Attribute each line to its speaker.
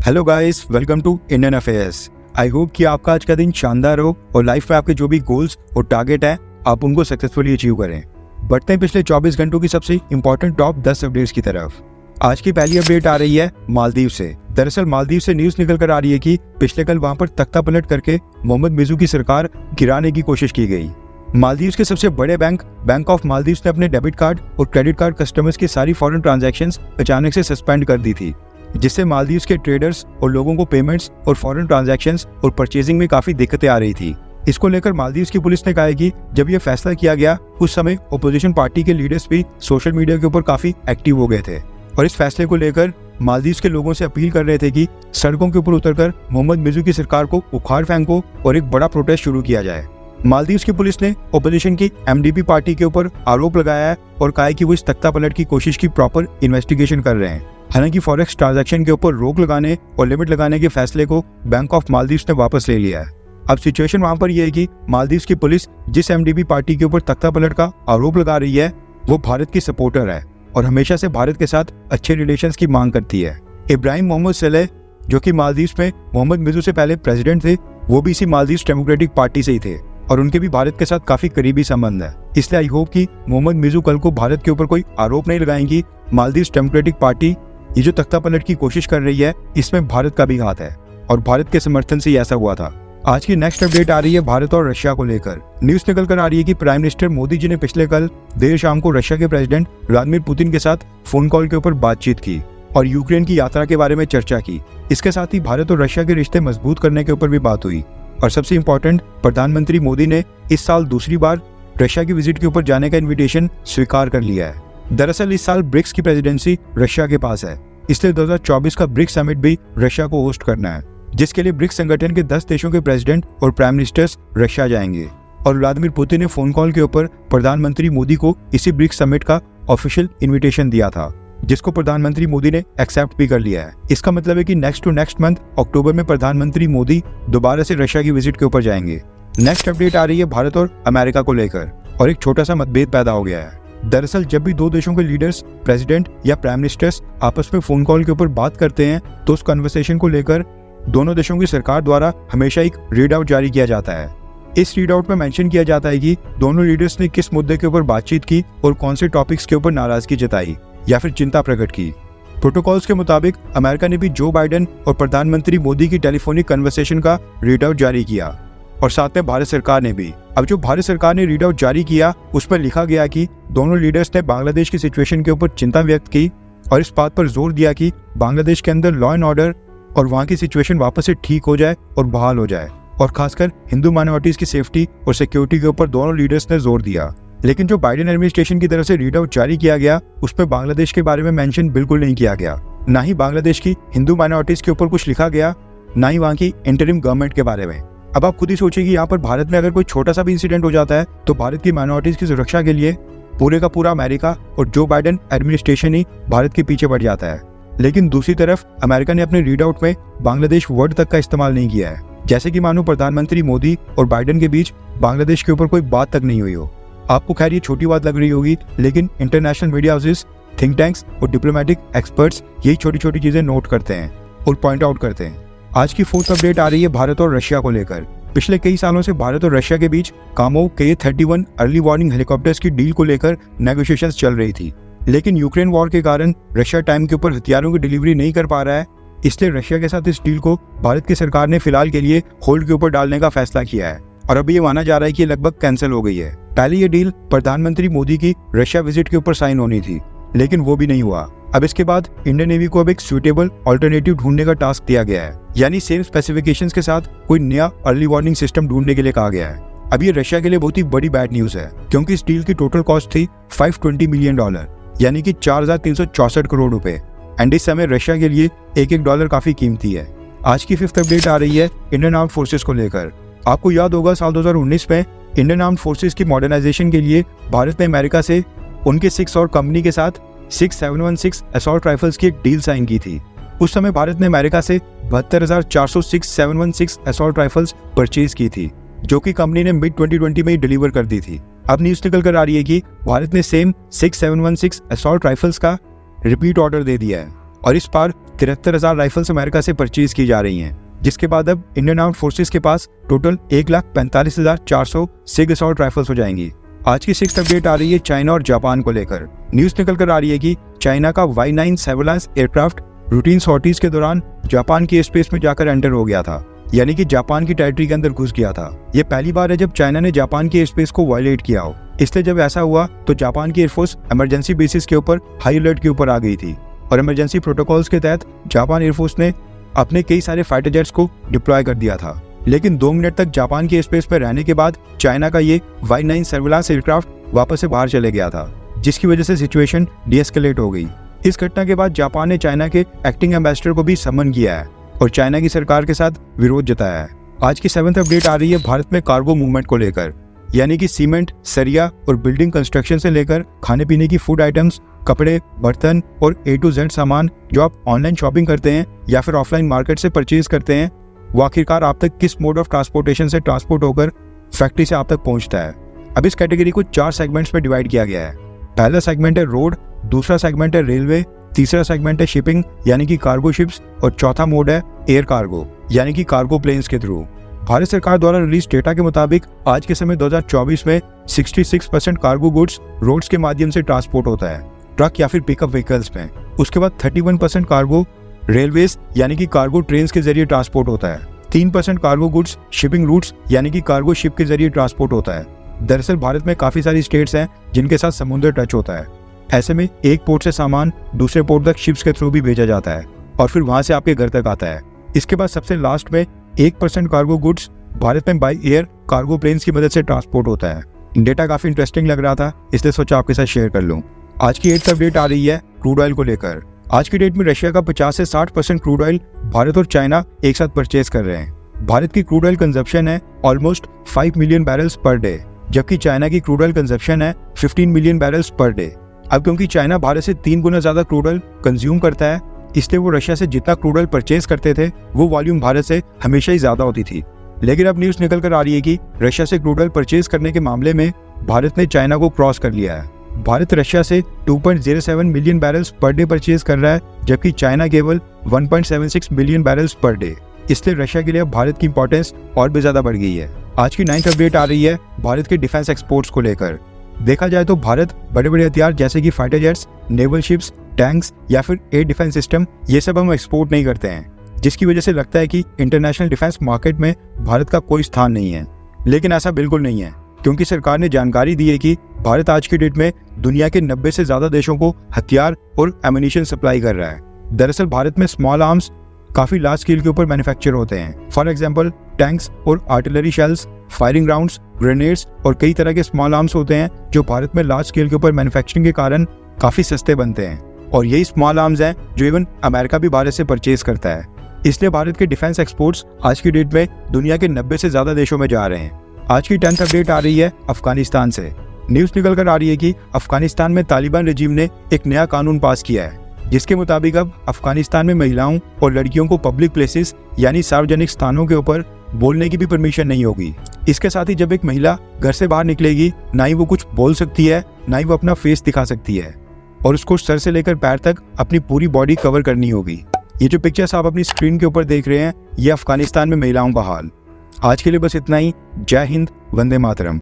Speaker 1: Hello guys, welcome to Indian affairs. I hope कि आपका आज का दिन शानदार हो और लाइफ में आपके जो भी गोल्स और टारगेट हैं आप उनको सक्सेसफुली अचीव करें। बढ़ते हैं पिछले 24 घंटों की सबसे इंपॉर्टेंट टॉप 10 अपडेट्स की तरफ। आज की पहली अपडेट आ रही है मालदीव से। दरअसल मालदीव से न्यूज निकल कर आ रही है कि पिछले कल वहां पर तख्ता पलट करके मोहम्मद मिर्जू की सरकार गिराने की कोशिश की गई। मालदीव के सबसे बड़े बैंक ऑफ मालदीव ने अपने डेबिट कार्ड और क्रेडिट कार्ड कस्टमर्स की सारी फॉरेन ट्रांजैक्शंस अचानक से सस्पेंड कर दी थी, जिससे मालदीव के ट्रेडर्स और लोगों को पेमेंट्स और फॉरेन ट्रांजैक्शंस और परचेजिंग में काफी दिक्कतें आ रही थी। इसको लेकर मालदीव की पुलिस ने कहा है कि जब यह फैसला किया गया उस समय ओपोजिशन पार्टी के लीडर्स भी सोशल मीडिया के ऊपर काफी एक्टिव हो गए थे और इस फैसले को लेकर मालदीव के लोगों से अपील कर रहे थे कि सड़कों के ऊपर उतरकर मोहम्मद मिर्जू की सरकार को उखाड़ फेंको और एक बड़ा प्रोटेस्ट शुरू किया जाए। मालदीव की पुलिस ने ओपोजिशन की एमडीपी पार्टी के ऊपर आरोप लगाया है और कहा है कि वो इस तख्ता पलट की कोशिश की प्रॉपर इन्वेस्टिगेशन कर रहे हैं। हालांकि फॉरेक्स ट्रांजैक्शन के ऊपर रोक लगाने और लिमिट लगाने के फैसले को बैंक ऑफ मालदीव ने वापस ले लिया है। अब सिचुएशन वहां पर यह है कि मालदीव की पुलिस जिस एमडीपी पार्टी के ऊपर तख्ता पलट का आरोप लगा रही है वो भारत की सपोर्टर है और हमेशा से भारत के साथ अच्छे रिलेशंस की मांग करती है। इब्राहिम मोहम्मद सलेह, जो कि मालदीव में मोहम्मद मिर्जू से पहले प्रेसिडेंट थे, वो भी इसी मालदीव डेमोक्रेटिक पार्टी से ही थे और उनके भी भारत के साथ काफी करीबी संबंध है। इसलिए आई होप कि मोहम्मद मिर्जू कल को भारत के ऊपर कोई आरोप नहीं लगाएंगी। मालदीव डेमोक्रेटिक पार्टी ये जो तख्ता पलट की कोशिश कर रही है इसमें भारत का भी हाथ है और भारत के समर्थन से ऐसा हुआ था। आज की नेक्स्ट अपडेट आ रही है भारत और रशिया को लेकर। न्यूज निकल कर आ रही है कि प्राइम मिनिस्टर मोदी जी ने पिछले कल देर शाम को रशिया के प्रेसिडेंट व्लादिमीर पुतिन के साथ फोन कॉल के ऊपर बातचीत की और यूक्रेन की यात्रा के बारे में चर्चा की। इसके साथ ही भारत और रशिया के रिश्ते मजबूत करने के ऊपर भी बात हुई और सबसे इम्पोर्टेंट, प्रधानमंत्री मोदी ने इस साल दूसरी बार रशिया की विजिट के ऊपर जाने का इन्विटेशन स्वीकार कर लिया है। दरअसल इस साल ब्रिक्स की प्रेसिडेंसी रशिया के पास है, इसलिए 2024 का ब्रिक्स समिट भी रशिया को होस्ट करना है, जिसके लिए ब्रिक्स संगठन के 10 देशों के प्रेसिडेंट और प्राइम मिनिस्टर्स रशिया जाएंगे। और व्लादिमीर पुतिन ने फोन कॉल के ऊपर प्रधानमंत्री मोदी को इसी ब्रिक्स समिट का ऑफिशियल इन्विटेशन दिया था, जिसको प्रधानमंत्री मोदी ने एक्सेप्ट भी कर लिया है। इसका मतलब है कि नेक्स्ट टू नेक्स्ट मंथ अक्टूबर में प्रधानमंत्री मोदी दोबारा से रशिया की विजिट के ऊपर जाएंगे। नेक्स्ट अपडेट आ रही है भारत और अमेरिका को लेकर और एक छोटा सा मतभेद पैदा हो गया है। दरअसल जब भी दो देशों के लीडर्स, प्रेसिडेंट या प्राइम मिनिस्टर्स आपस में फोन कॉल के ऊपर बात करते हैं तो उस कन्वर्सेशन को लेकर दोनों देशों की सरकार द्वारा हमेशा एक रीड आउट जारी किया जाता है। इस रीड आउट में मेंशन किया जाता है कि दोनों लीडर्स ने किस मुद्दे के ऊपर बातचीत की और कौन से टॉपिक्स के ऊपर नाराजगी जताई या फिर चिंता प्रकट की। प्रोटोकॉल्स के मुताबिक अमेरिका ने भी जो बाइडेन और प्रधानमंत्री मोदी की टेलीफोनिक कन्वर्सेशन का रीड आउट जारी किया और साथ में भारत सरकार ने भी। अब जो भारत सरकार ने रीड आउट जारी किया उस पर लिखा गया कि दोनों लीडर्स ने बांग्लादेश की सिचुएशन के ऊपर चिंता व्यक्त की और इस बात पर जोर दिया कि बांग्लादेश के अंदर लॉ एंड ऑर्डर और वहाँ की सिचुएशन वापस से ठीक हो जाए और बहाल हो जाए और खासकर हिंदू माइनॉरिटीज की सेफ्टी और सिक्योरिटी के ऊपर दोनों लीडर्स ने जोर दिया। लेकिन जो बाइडेन एडमिनिस्ट्रेशन की तरफ से रीड आउट जारी किया गया उसमें बांग्लादेश के बारे में मेंशन बिल्कुल नहीं किया गया। ना ही बांग्लादेश की हिंदू माइनॉरिटीज के ऊपर कुछ लिखा गया, ना ही वहाँ की इंटरिम गवर्नमेंट के बारे में। अब आप खुद ही सोचिए कि यहाँ पर भारत में अगर कोई छोटा सा भी इंसिडेंट हो जाता है तो भारत की माइनॉरिटीज की सुरक्षा के लिए पूरे का पूरा अमेरिका और जो बाइडेन एडमिनिस्ट्रेशन ही भारत के पीछे पड़ जाता है। लेकिन दूसरी तरफ अमेरिका ने अपने रीड आउट में बांग्लादेश वर्ड तक का इस्तेमाल नहीं किया है, जैसे कि मानो प्रधानमंत्री मोदी और बाइडेन के बीच बांग्लादेश के ऊपर कोई बात तक नहीं हुई हो। आपको खैर ये छोटी बात लग रही होगी, लेकिन international media houses, think tanks और डिप्लोमेटिक एक्सपर्ट्स यही छोटी छोटी चीजें नोट करते हैं और पॉइंट आउट करते हैं। आज की फोर्थ अपडेट आ रही है भारत और रशिया को लेकर। पिछले कई सालों से भारत और रशिया के बीच Kamov Ka-31 early warning helicopters की डील को लेकर नेगोशिएशंस चल रही थी, लेकिन यूक्रेन वॉर के कारण रशिया टाइम के ऊपर हथियारों की डिलीवरी नहीं कर पा रहा है। इसलिए रशिया के साथ इस डील को भारत की सरकार ने फिलहाल के लिए होल्ड के ऊपर डालने का फैसला किया है और अभी ये माना जा रहा है कि लगभग कैंसिल हो गई है। पहले ये डील प्रधानमंत्री मोदी की रशिया विजिट के ऊपर साइन होनी थी, लेकिन वो भी नहीं हुआ। अब इसके बाद इंडियन नेवी को अब एक सुटेबल ऑल्टरनेटिव ढूंढने का टास्क दिया गया है, यानी सेम स्पेसिफिकेशंस के साथ कोई नया अर्ली वार्निंग सिस्टम ढूंढने के लिए कहा गया है। अब ये रशिया के लिए बहुत ही बड़ी बैड न्यूज है, क्योंकि इस डील की टोटल कॉस्ट थी $520 मिलियन, यानी कि 4,364 करोड़ रुपए। एंड इस समय रशिया के लिए एक एक डॉलर काफी कीमती है। आज की फिफ्थ अपडेट आ रही है इंडियन आर्म्ड फोर्सेस को लेकर। आपको याद होगा साल 2019 में इंडियन आर्म्ड फोर्सेस की मॉडर्नाइजेशन के लिए भारत ने अमेरिका से उनके 6 और कंपनी के साथ 6716 असॉल्ट राइफल्स की एक डील साइन की थी। उस समय भारत ने अमेरिका से 72,406 716 असॉल्ट राइफल्स परचेज की थी, जो कि कंपनी ने मिड 2020 में ही डिलीवर कर दी थी। अब न्यूज निकल कर आ रही है कि भारत ने सेम 6716 असॉल्ट राइफल्स का रिपीट ऑर्डर दे दिया है और इस बार 73,000 राइफल्स अमेरिका से परचेज की जा रही हैं, जिसके बाद अब इंडियन आर्म्ड फोर्सेस के पास टोटल 1,45,400 सिग असॉल्ट राइफल्स हो जाएंगी। आज की 6th अपडेट आ रही है चाइना और जापान को लेकर। न्यूज निकल कर आ रही है कि चाइना का Y9 surveillance aircraft routine sorties के दौरान जापान की स्पेस में जाकर एंटर हो गया था, यानी कि जापान की टेरिटरी के अंदर घुस गया था। ये पहली बार है जब चाइना ने जापान की स्पेस को वायलेट किया हो। इसलिए जब ऐसा हुआ तो जापान की एयरफोर्स इमरजेंसी बेसिस के ऊपर हाई अलर्ट के ऊपर आ गई थी और इमरजेंसी प्रोटोकॉल्स के तहत जापान एयरफोर्स ने अपने कई सारे फाइटर जेट्स को डिप्लॉय कर दिया था। लेकिन 2 मिनट तक जापान की स्पेस में रहने के बाद चाइना का ये Y9 सर्वेलेंस एयरक्राफ्ट वापस से बाहर चले गया था, जिसकी वजह से सिचुएशन डीएस्केलेट हो गई। इस घटना के बाद जापान ने चाइना के एक्टिंग एम्बेसडर को भी समन किया है और चाइना की सरकार के साथ विरोध जताया है। आज की 7th अपडेट आ रही है भारत में कार्गो मूवमेंट को लेकर, यानी कि सीमेंट, सरिया और बिल्डिंग कंस्ट्रक्शन से लेकर खाने पीने की फूड आइटम्स, कपड़े, बर्तन और A to Z सामान जो आप ऑनलाइन शॉपिंग करते हैं या फिर ऑफलाइन मार्केट से परचेज करते हैं, वो आखिरकार आप तक किस मोड ऑफ ट्रांसपोर्टेशन से ट्रांसपोर्ट होकर फैक्ट्री से आप तक पहुंचता है। अब इस कैटेगरी को 4 सेगमेंट्स में डिवाइड किया गया है। पहला सेगमेंट है रोड, दूसरा सेगमेंट है रेलवे, तीसरा सेगमेंट है शिपिंग यानी कि कार्गो शिप्स और चौथा मोड है एयर कार्गो यानी कि कार्गो प्लेन्स के थ्रू। भारत सरकार द्वारा रिलीज डेटा के मुताबिक आज के समय 2024 में 66% कार्गो गुड्स रोड्स के माध्यम से ट्रांसपोर्ट होता है, ट्रक या फिर पिकअप व्हीकल्स में। उसके बाद 31% कार्गो रेलवेज यानी कि कार्गो ट्रेन के जरिए ट्रांसपोर्ट होता है। 3% कार्गो गुड्स शिपिंग रूट्स यानी कि कार्गो शिप के जरिए ट्रांसपोर्ट होता है। दरअसल भारत में काफी सारी स्टेट्स हैं जिनके साथ समुद्र टच होता है। ऐसे में एक पोर्ट से सामान दूसरे पोर्ट तक शिप्स के थ्रू भी भेजा जाता है और फिर वहां से आपके घर तक आता है। इसके बाद सबसे लास्ट में 1% कार्गो गुड्स भारत में बाय एयर कार्गो प्लेन्स की मदद से ट्रांसपोर्ट होता है। डेटा काफी इंटरेस्टिंग लग रहा था, इसलिए सोचा आपके साथ शेयर कर लूं। आज की 8th अपडेट आ रही है क्रूड ऑयल को लेकर। आज की डेट में रशिया का 50 से 60% क्रूड ऑयल भारत और चाइना एक साथ परचेज कर रहे हैं। भारत की क्रूड ऑयल कंजप्शन है almost 5 million barrels per day, जबकि चाइना की क्रूड ऑयल कंजप्शन है 15 मिलियन बैरल्स पर डे। अब क्योंकि चाइना भारत से 3 गुना ज्यादा क्रूड ऑयल कंज्यूम करता है, इसलिए वो रशिया से जितना क्रूड ऑयल परचेज करते थे वो वॉल्यूम भारत से हमेशा ही ज्यादा होती थी। लेकिन अब न्यूज निकल कर आ रही है कि रशिया से क्रूड ऑयल परचेज करने के मामले में भारत ने चाइना को क्रॉस कर लिया है। भारत रशिया से 2.07 million barrels per day purchase कर रहा है, जबकि चाइना केवल 1.76 मिलियन बैरल्स पर डे। इसलिए रशिया के लिए भारत की इंपॉर्टेंस और भी ज्यादा बढ़ गई है। आज की 9th अपडेट आ रही है भारत के डिफेंस एक्सपोर्ट्स को लेकर। देखा जाए तो भारत बड़े बड़े हथियार जैसे कि fighter jets, naval ships, tanks या फिर एयर डिफेंस सिस्टम, ये सब हम एक्सपोर्ट नहीं करते हैं, जिसकी वजह से लगता है कि इंटरनेशनल डिफेंस मार्केट में भारत का कोई स्थान नहीं है। लेकिन ऐसा बिल्कुल नहीं है, क्योंकि सरकार ने जानकारी दी है कि भारत आज की डेट में दुनिया के 90 से ज्यादा देशों को हथियार और एमुनिशन सप्लाई कर रहा है। दरअसल भारत में स्मॉल आर्म्स काफी लार्ज स्केल के ऊपर मैन्युफैक्चर होते हैं। फॉर एग्जांपल टैंक्स और artillery shells, firing rounds, grenades और कई तरह के स्मॉल आर्म्स होते हैं जो भारत में लार्ज स्केल के ऊपर मैन्युफैक्चरिंग के कारण काफी सस्ते बनते हैं। और यही स्मॉल आर्म्स हैं जो इवन अमेरिका भी भारत से परचेज करता है। इसलिए भारत के डिफेंस एक्सपोर्ट्स आज की डेट में दुनिया के 90 से ज्यादा देशों में जा रहे हैं। आज की 10th अपडेट आ रही है अफगानिस्तान से। न्यूज निकल कर आ रही है कि अफगानिस्तान में तालिबान रेजिम ने एक नया कानून पास किया है, जिसके मुताबिक अब अफगानिस्तान में महिलाओं और लड़कियों को पब्लिक प्लेसेस यानी सार्वजनिक स्थानों के ऊपर बोलने की भी परमिशन नहीं होगी। इसके साथ ही जब एक महिला घर से बाहर निकलेगी, ना ही वो कुछ बोल सकती है, ना ही वो अपना फेस दिखा सकती है, और उसको सर से लेकर पैर तक अपनी पूरी बॉडी कवर करनी होगी। ये जो पिक्चर्स आप अपनी स्क्रीन के ऊपर देख रहे हैं, ये अफगानिस्तान में महिलाओं का हाल। आज के लिए बस इतना ही। जय हिंद, वंदे मातरम।